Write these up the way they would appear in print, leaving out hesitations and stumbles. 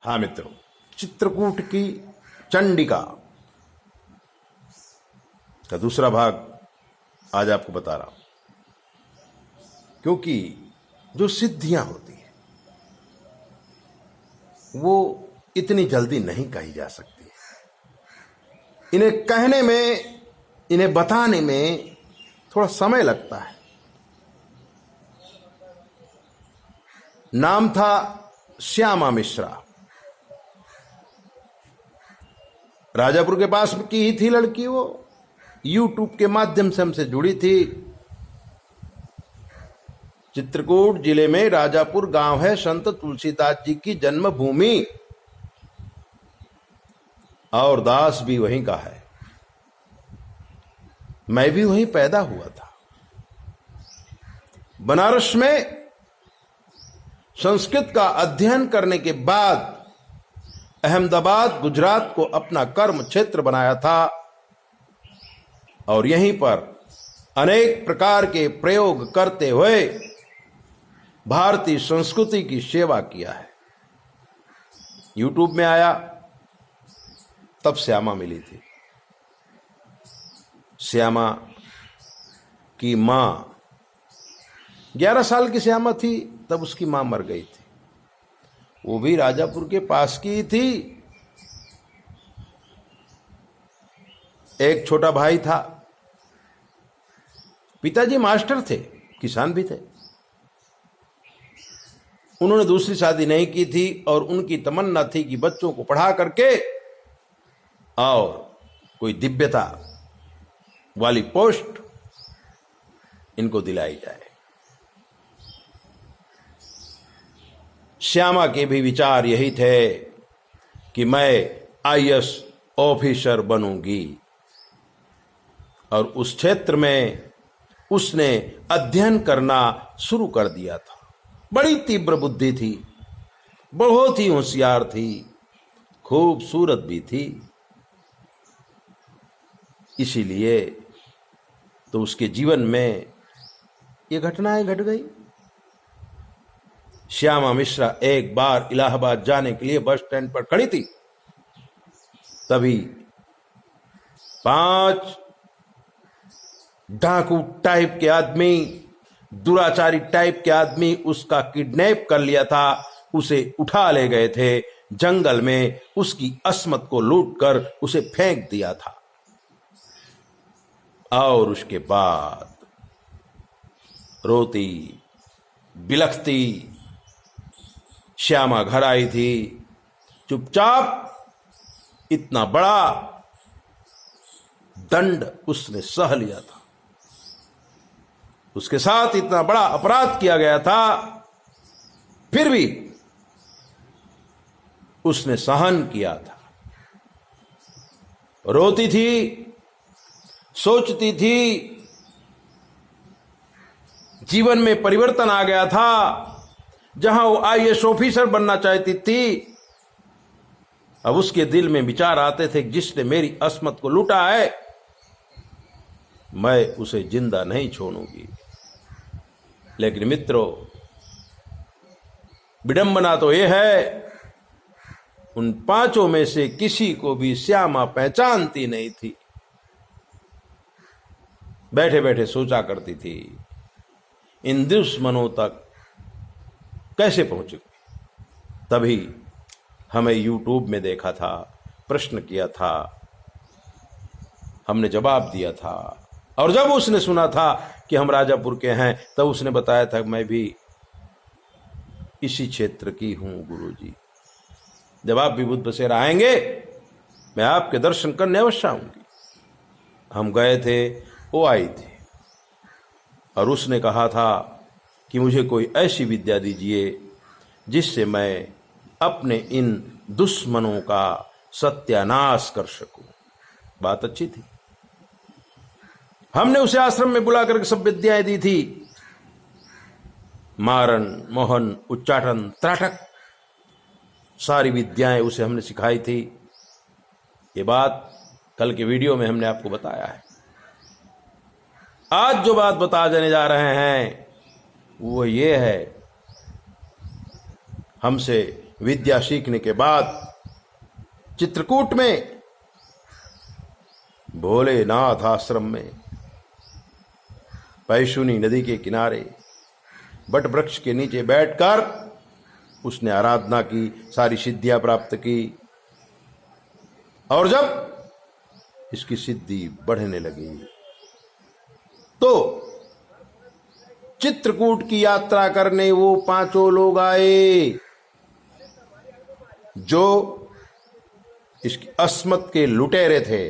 हाँ मित्रों, चित्रकूट की चंडिका का दूसरा भाग आज आपको बता रहा हूं, क्योंकि जो सिद्धियां होती हैं वो इतनी जल्दी नहीं कही जा सकती। इन्हें कहने में, इन्हें बताने में थोड़ा समय लगता है। नाम था श्यामा मिश्रा। राजापुर के पास की ही थी लड़की। वो यूट्यूब के माध्यम से हमसे जुड़ी थी। चित्रकूट जिले में राजापुर गांव है, संत तुलसीदास जी की जन्मभूमि, और दास भी वहीं का है। मैं भी वहीं पैदा हुआ था। बनारस में संस्कृत का अध्ययन करने के बाद अहमदाबाद गुजरात को अपना कर्म क्षेत्र बनाया था और यहीं पर अनेक प्रकार के प्रयोग करते हुए भारतीय संस्कृति की सेवा किया है। यूट्यूब में आया तब श्यामा मिली थी। श्यामा की मां 11 साल की श्यामा थी तब उसकी मां मर गई थी। वो भी राजापुर के पास की थी। एक छोटा भाई था। पिताजी मास्टर थे, किसान भी थे। उन्होंने दूसरी शादी नहीं की थी और उनकी तमन्ना थी कि बच्चों को पढ़ा करके और कोई दिव्यता वाली पोस्ट इनको दिलाई जाए। श्यामा के भी विचार यही थे कि मैं आईएएस ऑफिसर बनूंगी, और उस क्षेत्र में उसने अध्ययन करना शुरू कर दिया था। बड़ी तीव्र बुद्धि थी, बहुत ही होशियार थी, खूबसूरत भी थी। इसीलिए तो उसके जीवन में ये घटनाएं घट गई। श्यामा मिश्रा एक बार इलाहाबाद जाने के लिए बस स्टैंड पर खड़ी थी। तभी 5 डाकू टाइप के आदमी, दुराचारी टाइप के आदमी उसका किडनैप कर लिया था। उसे उठा ले गए थे जंगल में, उसकी अस्मत को लूटकर उसे फेंक दिया था। और उसके बाद रोती बिलखती श्यामा घर आई थी। चुपचाप इतना बड़ा दंड उसने सह लिया था। उसके साथ इतना बड़ा अपराध किया गया था, फिर भी उसने सहन किया था। रोती थी, सोचती थी, जीवन में परिवर्तन आ गया था। जहां वो आईएएस ऑफिसर बनना चाहती थी, अब उसके दिल में विचार आते थे कि जिसने मेरी अस्मत को लूटा है, मैं उसे जिंदा नहीं छोड़ूंगी। लेकिन मित्रों, विडंबना तो यह है, उन 5 में से किसी को भी श्यामा पहचानती नहीं थी। बैठे बैठे सोचा करती थी, इन दुश्मनों तक कैसे पहुंचेगी। तभी हमें यूट्यूब में देखा था, प्रश्न किया था, हमने जवाब दिया था। और जब उसने सुना था कि हम राजापुर के हैं, तब उसने बताया था कि मैं भी इसी क्षेत्र की हूं गुरुजी। जब आप भी बुध बसेरा आएंगे, मैं आपके दर्शन करने अवश्य आऊंगी। हम गए थे, वो आई थी और उसने कहा था कि मुझे कोई ऐसी विद्या दीजिए जिससे मैं अपने इन दुश्मनों का सत्यानाश कर सकूं। बात अच्छी थी। हमने उसे आश्रम में बुला करके सब विद्याएं दी थी। मारन, मोहन, उच्चाटन, त्राटक, सारी विद्याएं उसे हमने सिखाई थी। ये बात कल के वीडियो में हमने आपको बताया है। आज जो बात बता जाने जा रहे हैं वो ये है, हमसे विद्या सीखने के बाद चित्रकूट में भोलेनाथ आश्रम में पैशुनी नदी के किनारे बट वृक्ष के नीचे बैठकर उसने आराधना की, सारी सिद्धियां प्राप्त की। और जब इसकी सिद्धि बढ़ने लगी तो चित्रकूट की यात्रा करने वो पांचों लोग आए जो इसकी अस्मत के लुटेरे थे।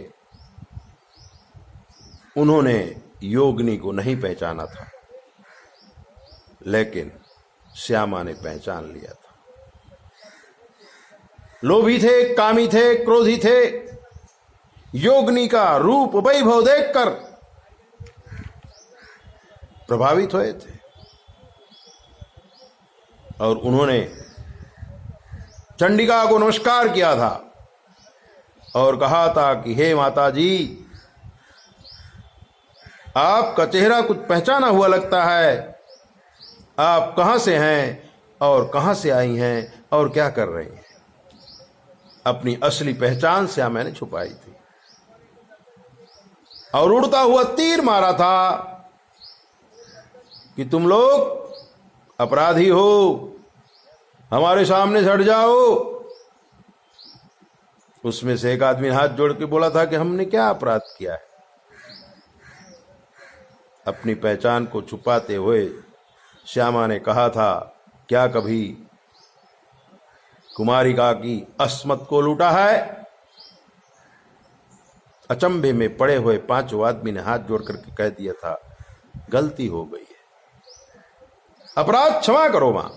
उन्होंने योगिनी को नहीं पहचाना था, लेकिन श्यामा ने पहचान लिया था। लोभी थे, कामी थे, क्रोधी थे। योगिनी का रूप वैभव देखकर प्रभावित हुए थे और उन्होंने चंडिका को नमस्कार किया था और कहा था कि हे माता जी, आपका चेहरा कुछ पहचाना हुआ लगता है। आप कहां से हैं और कहां से आई हैं और क्या कर रही हैं? अपनी असली पहचान से मैंने छुपाई थी और उड़ता हुआ तीर मारा था कि तुम लोग अपराधी हो, हमारे सामने से हट जाओ। उसमें से एक आदमी ने हाथ जोड़ के बोला था कि हमने क्या अपराध किया है? अपनी पहचान को छुपाते हुए श्यामा ने कहा था, क्या कभी कुमारिका की अस्मत को लूटा है? अचंभे में पड़े हुए पांचों आदमी ने हाथ जोड़ करके कह दिया था, गलती हो गई है, अपराध क्षमा करो मां।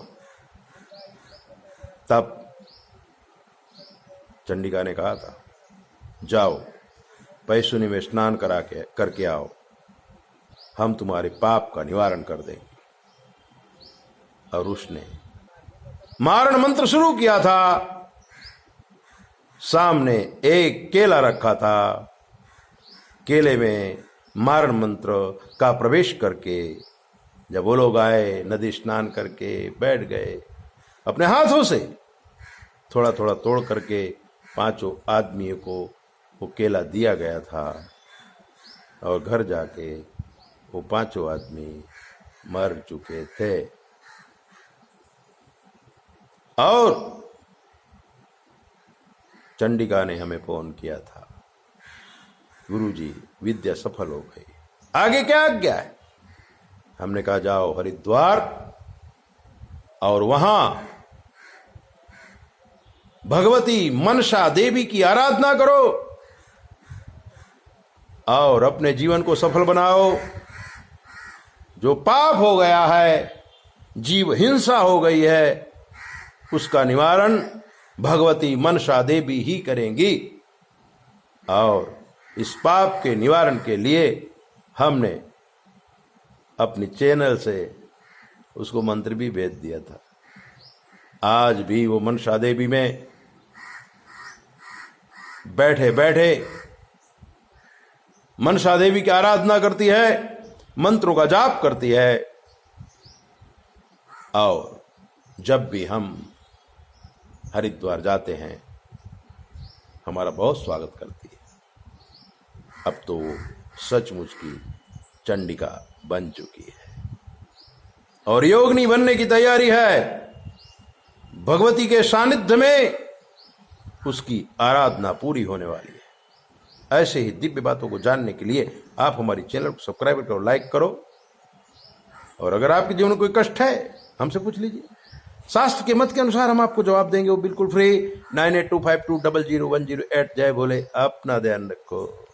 तब चंडिका ने कहा था, जाओ पैशुनी में स्नान करके आओ, हम तुम्हारे पाप का निवारण कर देंगे। और उसने मारण मंत्र शुरू किया था। सामने एक केला रखा था, केले में मारण मंत्र का प्रवेश करके जब वो लोग आए, नदी स्नान करके बैठ गए, अपने हाथों से थोड़ा थोड़ा तोड़ करके पांचों आदमियों को वो केला दिया गया था और घर जाके वो पांचों आदमी मर चुके थे। और चंडिका ने हमें फोन किया था, गुरुजी विद्या सफल हो गई, आगे क्या आज्ञा है? हमने कहा जाओ हरिद्वार और वहां भगवती मनसा देवी की आराधना करो और अपने जीवन को सफल बनाओ। जो पाप हो गया है, जीव हिंसा हो गई है, उसका निवारण भगवती मनसा देवी ही करेंगी। और इस पाप के निवारण के लिए हमने अपने चैनल से उसको मंत्र भी भेज दिया था। आज भी वो मनसा देवी में बैठे बैठे मनसा देवी की आराधना करती है, मंत्रों का जाप करती है और जब भी हम हरिद्वार जाते हैं हमारा बहुत स्वागत करती है। अब तो वो सचमुच की चंडिका बन चुकी है और योगिनी बनने की तैयारी है। भगवती के सानिध्य में उसकी आराधना पूरी होने वाली है। ऐसे ही दिव्य बातों को जानने के लिए आप हमारी चैनल को सब्सक्राइब करो, लाइक करो और अगर आपके जीवन में कोई कष्ट है हमसे पूछ लीजिए। शास्त्र के मत के अनुसार हम आपको जवाब देंगे, वो बिल्कुल फ्री। 9825200108। जय भोले, अपना ध्यान रखो।